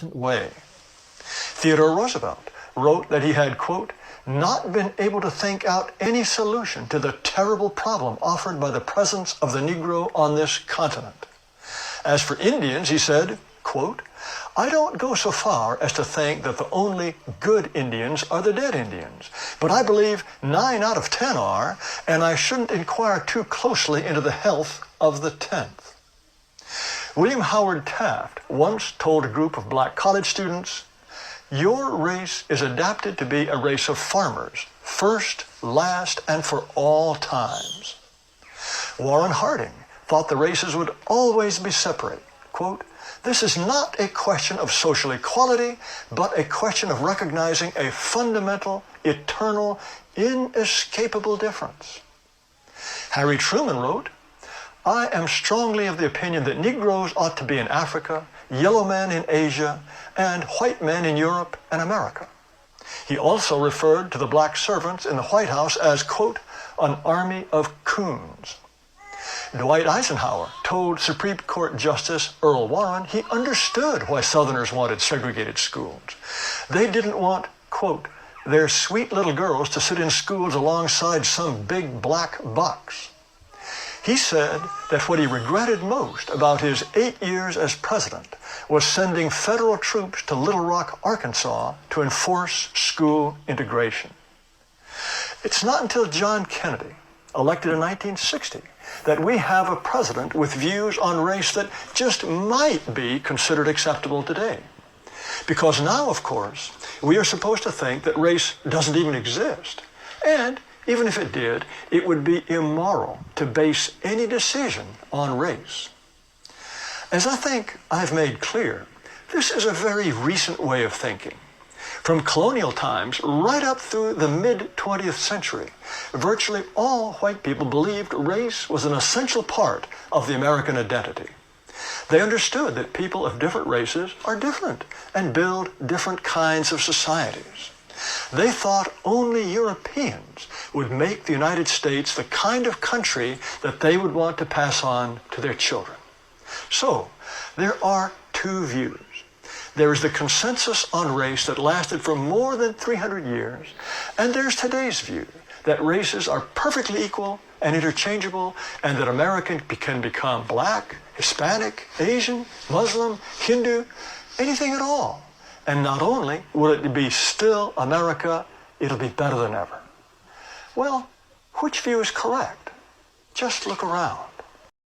recent way. Theodore Roosevelt wrote that he had, quote, not been able to think out any solution to the terrible problem offered by the presence of the Negro on this continent. As for Indians, he said, quote, I don't go so far as to think that the only good Indians are the dead Indians, but I believe 9 out of 10 are, and I shouldn't inquire too closely into the health of the 10th. William Howard Taft once told a group of black college students, your race is adapted to be a race of farmers, first, last, and for all times. Warren Harding thought the races would always be separate. Quote, this is not a question of social equality, but a question of recognizing a fundamental, eternal, inescapable difference. Harry Truman wrote, I am strongly of the opinion that Negroes ought to be in Africa, yellow men in Asia, and white men in Europe and America. He also referred to the black servants in the White House as, quote, an army of coons. Dwight Eisenhower told Supreme Court Justice Earl Warren he understood why Southerners wanted segregated schools. They didn't want, quote, their sweet little girls to sit in schools alongside some big black bucks. He said that what he regretted most about his 8 years as president was sending federal troops to Little Rock, Arkansas to enforce school integration. It's not until John Kennedy, elected in 1960, that we have a president with views on race that just might be considered acceptable today. Because now, of course, we are supposed to think that race doesn't even exist. And even if it did, it would be immoral to base any decision on race. As I think I've made clear, this is a very recent way of thinking. From colonial times right up through the mid-20th century, virtually all white people believed race was an essential part of the American identity. They understood that people of different races are different and build different kinds of societies. They thought only Europeans would make the United States the kind of country that they would want to pass on to their children. So, there are two views. There is the consensus on race that lasted for more than 300 years, and there's today's view that races are perfectly equal and interchangeable, and that American can become black, Hispanic, Asian, Muslim, Hindu, anything at all. And not only will it be still America, it'll be better than ever. Well, which view is correct? Just look around.